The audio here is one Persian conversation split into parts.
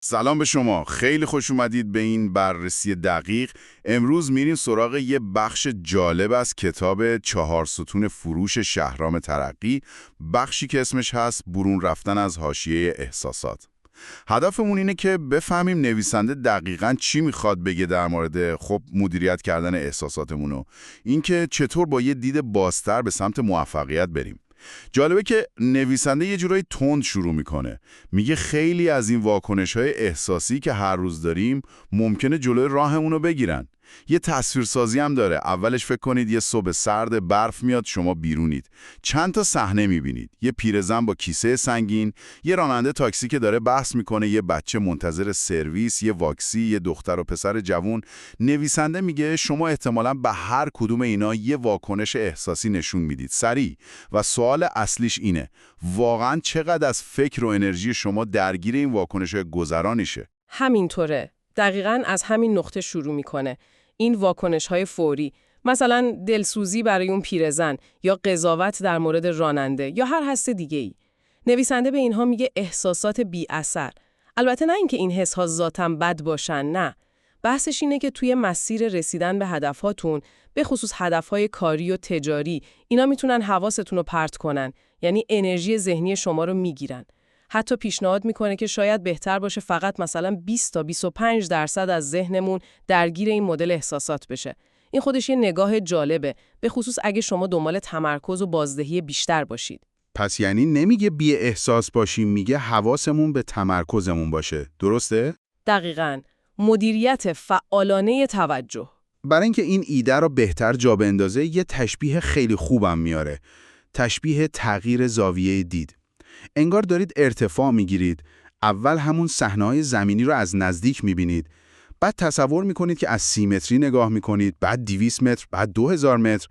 سلام به شما. خیلی خوش اومدید به این بررسی دقیق. امروز میریم سراغ یه بخش جالب از کتاب 4 ستون فروش شهرام ترقی، بخشی که اسمش هست برون رفتن از حاشیه احساسات. هدفمون اینه که بفهمیم نویسنده دقیقاً چی میخواد بگه در مورد مدیریت کردن احساساتمون و اینکه چطور با یه دید بازتر به سمت موفقیت بریم. جالبه که نویسنده یه جورایی تند شروع میکنه. میگه خیلی از این واکنش‌های احساسی که هر روز داریم ممکنه جلوی راهمون رو بگیرن. یه تصویرسازی هم داره. اولش فکر کنید یه صبح سرد، برف میاد، شما بیرونید. چند تا صحنه میبینید. یه پیرزن با کیسه سنگین، یه راننده تاکسی که داره بحث میکنه، یه بچه منتظر سرویس، یه واکسی، یه دختر و پسر جوون. نویسنده میگه شما احتمالاً به هر کدوم اینا یه واکنش احساسی نشون میدید. سریع. و سوال اصلیش اینه: واقعاً چقدر از فکر و انرژی شما درگیر این واکنش‌های گذرانیشه؟ همینطوره. دقیقاً از همین نقطه شروع میکنه. این واکنش‌های فوری، مثلا دلسوزی برای اون پیرزن یا قضاوت در مورد راننده یا هر حس دیگه‌ای. نویسنده به اینها میگه احساسات بی اثر. البته نه اینکه این حس‌ها ذاتاً بد باشن، نه. بحثش اینه که توی مسیر رسیدن به هدفاتون، به خصوص هدفهای کاری و تجاری، اینا میتونن حواستون رو پرت کنن، یعنی انرژی ذهنی شما رو میگیرن. حتی پیشنهاد میکنه که شاید بهتر باشه فقط مثلا 20 تا 25% از ذهنمون درگیر این مدل احساسات بشه. این خودش یه نگاه جالبه، به خصوص اگه شما دنبال تمرکز و بازدهی بیشتر باشید. پس یعنی نمیگه بی احساس باشیم، میگه حواسمون به تمرکزمون باشه. درسته؟ دقیقاً. مدیریت فعالانه توجه. برای اینکه این ایده رو بهتر جا بندازه، یه تشبیه خیلی خوبم میاره. تشبیه تغییر زاویه دید. انگار دارید ارتفاع میگیرید. اول همون صحنه‌های زمینی رو از نزدیک میبینید. بعد تصور میکنید که از 30 متری نگاه میکنید، بعد 200 متر، بعد 2000 متر.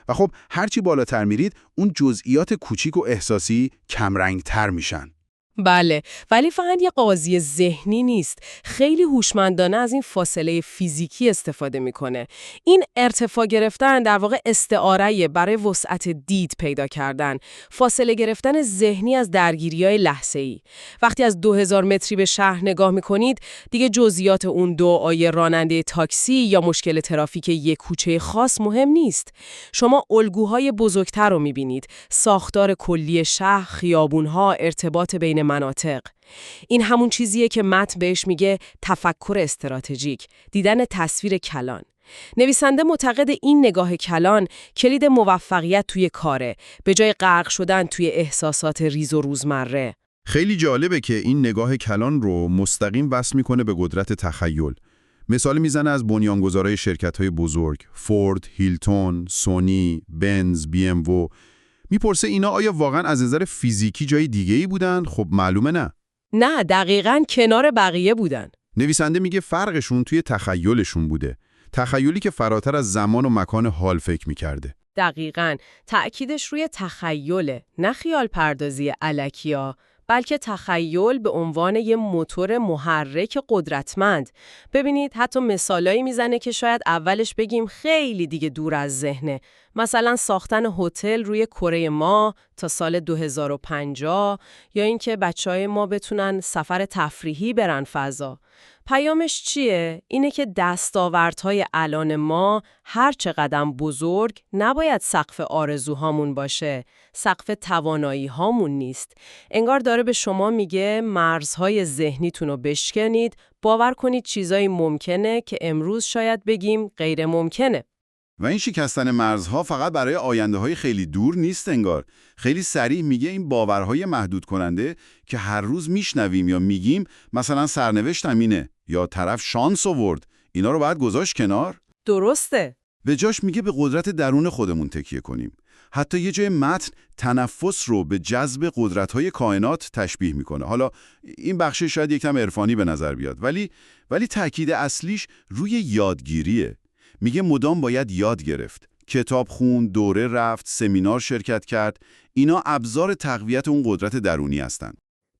و خب هرچی بالاتر میرید، اون جزئیات کوچیک و احساسی کمرنگتر میشن. بله، ولی فقط یه قاضی ذهنی نیست. خیلی هوشمندانه از این فاصله فیزیکی استفاده میکنه. این ارتفاع گرفتن در واقع استعاره برای وسعت دید پیدا کردن، فاصله گرفتن ذهنی از درگیری‌های لحظه‌ای. وقتی از 2000 متری به شهر نگاه میکنید، دیگه جزئیات اون دعای راننده تاکسی یا مشکل ترافیک یک کوچه خاص مهم نیست. شما الگوهای بزرگتر رو میبینید، ساختار کلی شهر، خیابون‌ها، ارتباط بین مناطق. این همون چیزیه که متن بهش میگه تفکر استراتژیک، دیدن تصویر کلان. نویسنده معتقد این نگاه کلان کلید موفقیت توی کاره، به جای غرق شدن توی احساسات ریز و روزمره. خیلی جالبه که این نگاه کلان رو مستقیم وصل میکنه به قدرت تخیل. مثال میزنه از بنیانگذارای شرکت‌های بزرگ، فورد، هیلتون، سونی، بنز، بی ام و. میپرسه اینا آیا واقعا از نظر فیزیکی جای دیگه‌ای بودن؟ خب معلومه نه. نه، دقیقاً کنار بقیه بودن. نویسنده میگه فرقشون توی تخیلشون بوده. تخیلی که فراتر از زمان و مکان حال فکر میکرده. دقیقاً. تأکیدش روی تخیله، نه خیال پردازی الکیا، بلکه تخیل به عنوان یه موتور محرک قدرتمند. ببینید حتی مثالایی میزنه که شاید اولش بگیم خیلی دیگه دور از ذهنه. مثلا ساختن هتل روی کره ماه تا سال 2050 یا اینکه بچهای ما بتونن سفر تفریحی برن فضا. پیامش چیه؟ اینه که دستاوردهای الان ما هر چقدر بزرگ نباید سقف آرزوهامون باشه، سقف توانایی هامون نیست. انگار داره به شما میگه مرزهای ذهنیتون رو بشکنید، باور کنید چیزایی ممکنه که امروز شاید بگیم غیر ممکنه. و این شکستن مرزها فقط برای آینده‌های خیلی دور نیست انگار. خیلی صریح میگه این باورهای محدود کننده که هر روز میشنویم یا میگیم، مثلا سرنوشتم اینه یا طرف شانس آورد، اینا رو باید گذاشت کنار. درسته. به جاش میگه به قدرت درون خودمون تکیه کنیم. حتی یه جای متن تنفس رو به جذب قدرت‌های کائنات تشبیه میکنه. حالا این بخش شاید یکم عرفانی به نظر بیاد، ولی تأکید اصلیش روی یادگیریه. میگه مدام باید یاد گرفت. کتاب خوند، دوره رفت، سمینار شرکت کرد. اینا ابزار تقویت اون قدرت درونی هستن.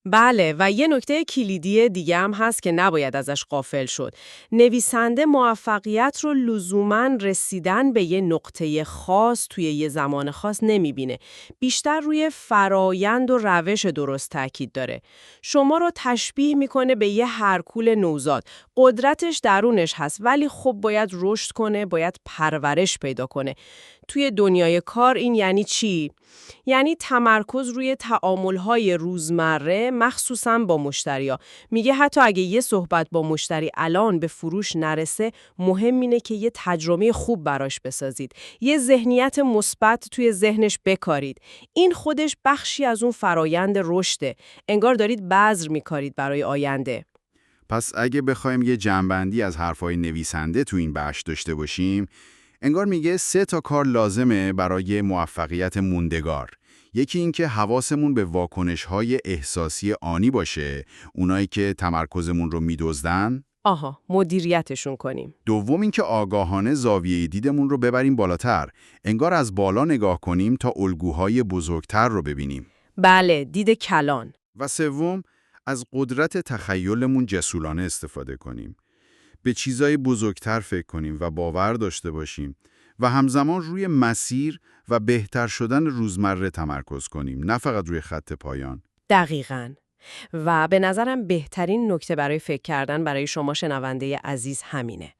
بله و یه نکته کلیدی دیگه هم هست که نباید ازش غافل شد. نویسنده موفقیت رو لزوماً رسیدن به یه نقطه خاص توی یه زمان خاص نمیبینه. بیشتر روی فرایند و روش درست تاکید داره. شما رو تشبیه میکنه به یه هرکول نوزاد. قدرتش درونش هست ولی خب باید رشد کنه، باید پرورش پیدا کنه. توی دنیای کار این یعنی چی؟ یعنی تمرکز روی تعامل‌های روزمره مخصوصاً با مشتری‌ها. میگه حتی اگه یه صحبت با مشتری الان به فروش نرسه، مهم اینه که یه تجربه خوب براش بسازید. یه ذهنیت مثبت توی ذهنش بکارید. این خودش بخشی از اون فرایند رشده. انگار دارید بذر می‌کارید برای آینده. پس اگه بخوایم یه جمع‌بندی از حرفای نویسنده تو این بخش داشته باشیم، انگار میگه 3 تا کار لازمه برای موفقیت موندگار. یکی این که حواسمون به واکنش‌های احساسی آنی باشه، اونایی که تمرکزمون رو می‌دزدن. آها، مدیریتشون کنیم. دوم این که آگاهانه زاویه دیدمون رو ببریم بالاتر، انگار از بالا نگاه کنیم تا الگوهای بزرگتر رو ببینیم. بله، دید کلان. و سوم، از قدرت تخیلمون جسورانه استفاده کنیم. به چیزای بزرگتر فکر کنیم و باور داشته باشیم و همزمان روی مسیر و بهتر شدن روزمره تمرکز کنیم، نه فقط روی خط پایان. دقیقاً. و به نظرم بهترین نکته برای فکر کردن برای شما شنونده عزیز همینه.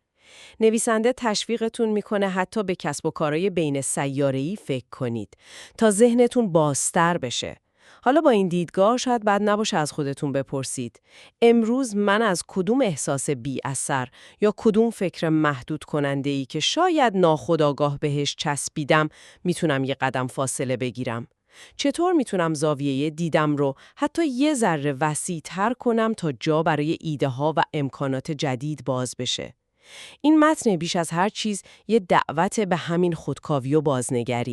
نویسنده تشویقتون میکنه حتی به کسب و کارهای بین سیاره‌ای فکر کنید تا ذهنتون بازتر بشه. حالا با این دیدگاه شاید بد نباشه از خودتون بپرسید امروز من از کدوم احساس بی اثر یا کدوم فکر محدود کننده‌ای که شاید ناخودآگاه بهش چسبیدم میتونم یه قدم فاصله بگیرم؟ چطور میتونم زاویه دیدم رو حتی یه ذره وسیع‌تر کنم تا جا برای ایده ها و امکانات جدید باز بشه؟ این متن بیش از هر چیز یه دعوت به همین خودکاوی و بازنگری.